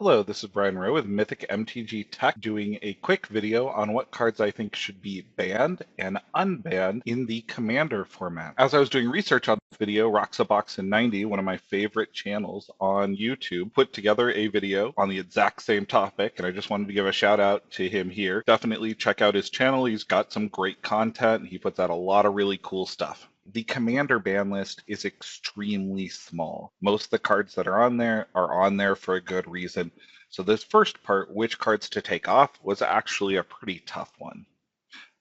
Hello, this is Brian Rowe with Mythic MTG Tech doing a quick video on what cards I think should be banned and unbanned in the Commander format. As I was doing research on this video, Roxaboxin90, one of my favorite channels on YouTube, put together a video on the exact same topic, and I just wanted to give a shout out to him here. Definitely check out his channel. He's got some great content, and he puts out a lot of really cool stuff. The Commander ban list is extremely small. Most of the cards that are on there for a good reason. So this first part, which cards to take off, was actually a pretty tough one.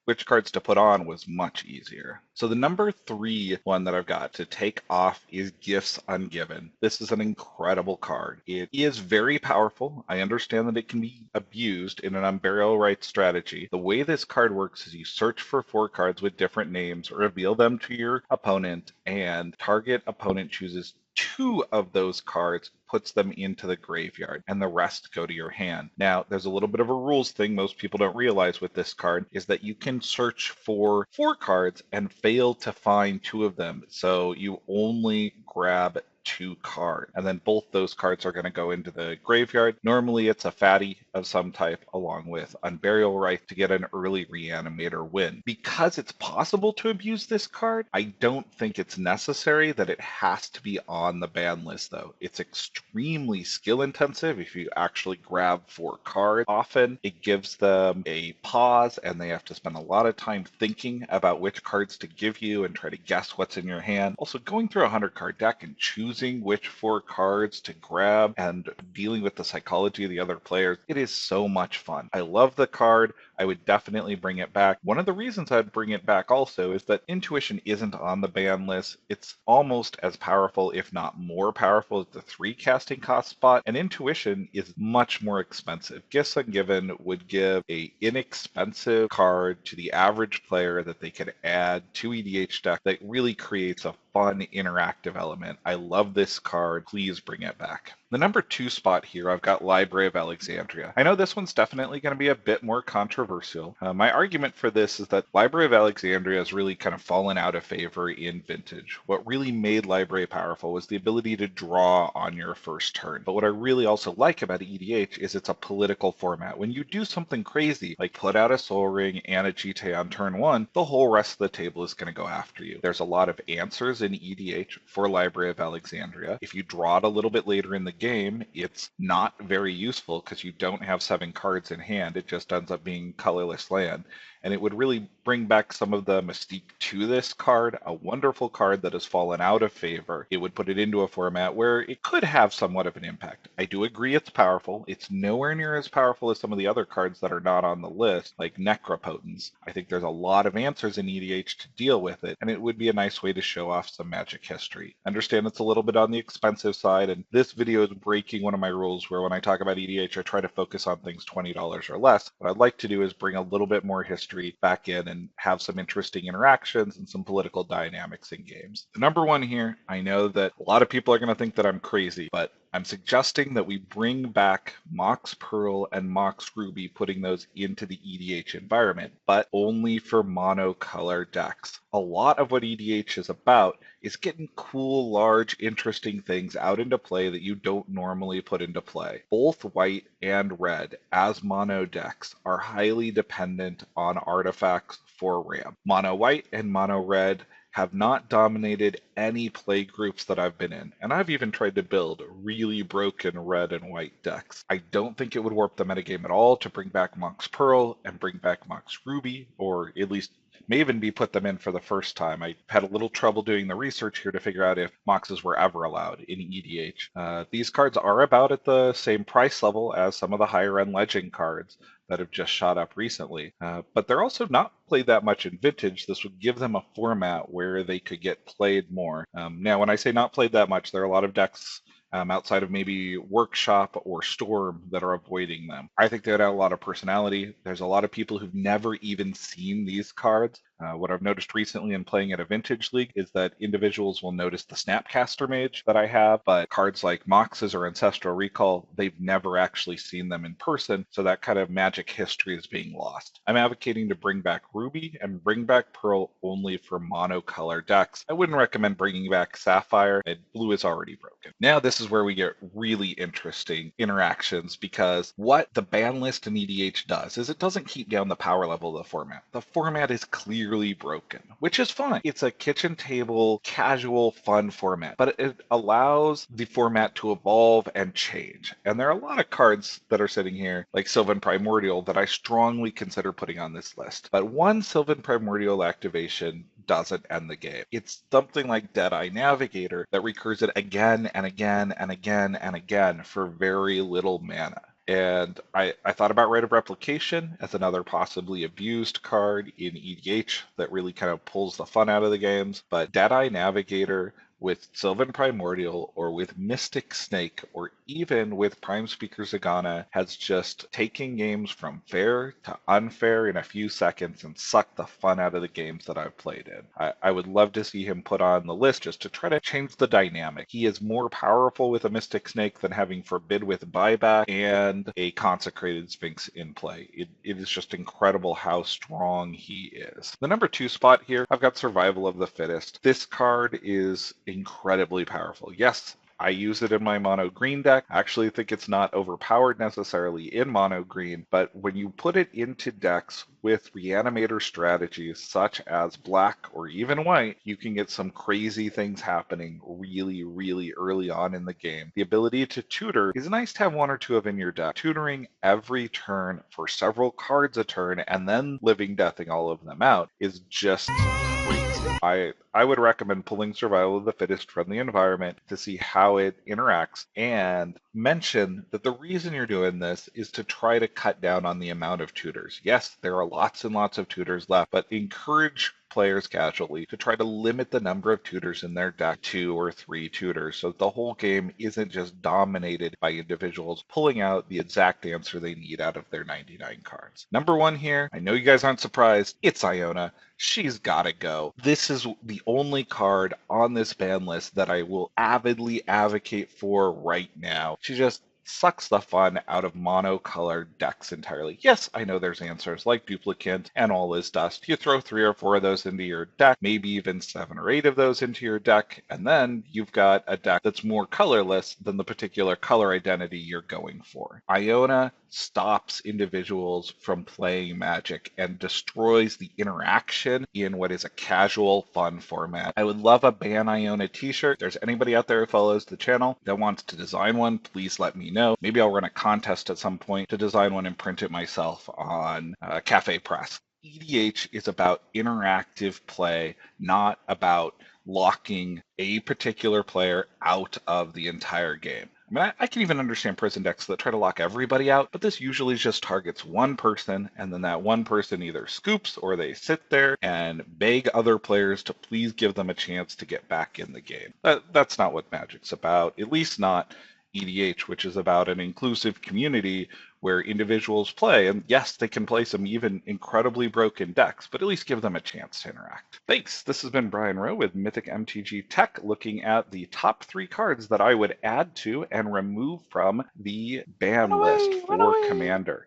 Which cards to put on was much easier. So the number 3 one that I've got to take off is Gifts Ungiven. This is an incredible card. It is very powerful. I understand that it can be abused in an unburial rights strategy. The way this card works is you search for 4 cards with different names, reveal them to your opponent, and target opponent chooses 2 of those cards, puts them into the graveyard, and the rest go to your hand. Now, there's a little bit of a rules thing most people don't realize with this card, is that you can search for 4 cards and fail to find 2 of them. So you only grab 2 cards, and then both those cards are going to go into the graveyard. Normally it's a fatty of some type along with Unburial Right to get an early Reanimator win. Because it's possible to abuse this card, I don't think it's necessary that it has to be on the ban list though. It's extremely skill intensive if you actually grab 4 cards. Often it gives them a pause and they have to spend a lot of time thinking about which cards to give you and try to guess what's in your hand. Also, going through a 100 card deck and choosing which 4 cards to grab and dealing with the psychology of the other players, it is so much fun. I love the card. I would definitely bring it back. One of the reasons I'd bring it back also is that Intuition isn't on the ban list. It's almost as powerful, if not more powerful, as the 3 casting cost spot, and Intuition is much more expensive. Gifts Ungiven would give a inexpensive card to the average player that they could add to EDH deck that really creates a fun interactive element. I love this card. Please bring it back. The number 2 spot here, I've got Library of Alexandria. I know this one's definitely going to be a bit more controversial. My argument for this is that Library of Alexandria has really kind of fallen out of favor in Vintage. What really made Library powerful was the ability to draw on your first turn. But what I really also like about EDH is it's a political format. When you do something crazy, like put out a Soul Ring and a Jite on turn 1, the whole rest of the table is going to go after you. There's a lot of answers in EDH for Library of Alexandria. If you draw it a little bit later in the game, it's not very useful because you don't have 7 cards in hand. It just ends up being colorless land. And it would really bring back some of the mystique to this card, a wonderful card that has fallen out of favor. It would put it into a format where it could have somewhat of an impact. I do agree it's powerful. It's nowhere near as powerful as some of the other cards that are not on the list, like Necropotence. I think there's a lot of answers in EDH to deal with it, and it would be a nice way to show off some Magic history. Understand it's a little bit on the expensive side, and this video is breaking one of my rules where when I talk about EDH, I try to focus on things $20 or less. What I'd like to do is bring a little bit more history back in and have some interesting interactions and some political dynamics in games. The number 1 here, I know that a lot of people are going to think that I'm crazy, but I'm suggesting that we bring back Mox Pearl and Mox Ruby, putting those into the EDH environment, but only for monocolor decks. A lot of what EDH is about is getting cool, large, interesting things out into play that you don't normally put into play. Both white and red, as mono decks, are highly dependent on artifacts for ramp. Mono white and mono red have not dominated any play groups that I've been in, and I've even tried to build really broken red and white decks. I don't think it would warp the metagame at all to bring back Mox Pearl and bring back Mox Ruby, or at least may even be put them in for the first time. I had a little trouble doing the research here to figure out if Moxes were ever allowed in EDH. These cards are about at the same price level as some of the higher end Legend cards that have just shot up recently. But they're also not played that much in Vintage. This would give them a format where they could get played more. Now, when I say not played that much, there are a lot of decks outside of maybe Workshop or Storm that are avoiding them. I think they had a lot of personality. There's a lot of people who've never even seen these cards What I've noticed recently in playing at a vintage league is that individuals will notice the Snapcaster Mage that I have, but cards like Moxes or Ancestral Recall, they've never actually seen them in person, so that kind of Magic history is being lost. I'm advocating to bring back Ruby and bring back Pearl only for monocolor decks. I wouldn't recommend bringing back Sapphire, and blue is already broken. Now this is where we get really interesting interactions, because what the ban list in EDH does is it doesn't keep down the power level of the format. The format is clearly broken, which is fine. It's a kitchen table, casual, fun format, but it allows the format to evolve and change. And there are a lot of cards that are sitting here, like Sylvan Primordial, that I strongly consider putting on this list. But one Sylvan Primordial activation doesn't end the game. It's something like Deadeye Navigator that recurs it again and again and again and again for very little mana. And I thought about Rite of Replication as another possibly abused card in EDH that really kind of pulls the fun out of the games. But Deadeye Navigator with Sylvan Primordial or with Mystic Snake or even with Prime Speaker Zagana has just taken games from fair to unfair in a few seconds and sucked the fun out of the games that I've played in. I would love to see him put on the list just to try to change the dynamic. He is more powerful with a Mystic Snake than having Forbid with buyback and a Consecrated Sphinx in play. It is just incredible how strong he is. The number 2 spot here, I've got Survival of the Fittest. This card is incredibly powerful. Yes, I use it in my mono green deck. I actually think it's not overpowered necessarily in mono green, but when you put it into decks with reanimator strategies such as black or even white, you can get some crazy things happening really, really early on in the game. The ability to tutor is nice to have one or two of in your deck. Tutoring every turn for several cards a turn and then living deathing all of them out is just crazy. I would recommend pulling Survival of the Fittest from the environment to see how it interacts, and mention that the reason you're doing this is to try to cut down on the amount of tutors. Yes, there are lots and lots of tutors left, but encourage players casually to try to limit the number of tutors in their deck, 2 or 3 tutors, so that the whole game isn't just dominated by individuals pulling out the exact answer they need out of their 99 cards. Number 1 here, I know you guys aren't surprised, it's Iona. She's gotta go. This is the only card on this ban list that I will avidly advocate for right now. She just sucks the fun out of monocolored decks entirely. Yes, I know there's answers like Duplicant and All Is Dust. You throw 3 or 4 of those into your deck, maybe even 7 or 8 of those into your deck, and then you've got a deck that's more colorless than the particular color identity you're going for. Iona stops individuals from playing Magic and destroys the interaction in what is a casual, fun format. I would love a Ban Iona t-shirt. If there's anybody out there who follows the channel that wants to design one, please let me know. Maybe I'll run a contest at some point to design one and print it myself on Cafe Press. EDH is about interactive play, not about locking a particular player out of the entire game. I mean, I can even understand prison decks that try to lock everybody out, but this usually just targets one person, and then that one person either scoops or they sit there and beg other players to please give them a chance to get back in the game. That's not what Magic's about, at least not EDH, which is about an inclusive community where individuals play, and yes, they can play some even incredibly broken decks, but at least give them a chance to interact. Thanks. This has been Brian Rowe with Mythic MTG Tech, looking at the top 3 cards that I would add to and remove from the ban list for Commander.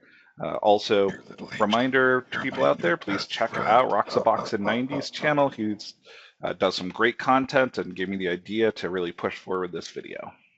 Also, reminder to people out there, please check out Roxabox in 90s channel. He's does some great content and gave me the idea to really push forward this video.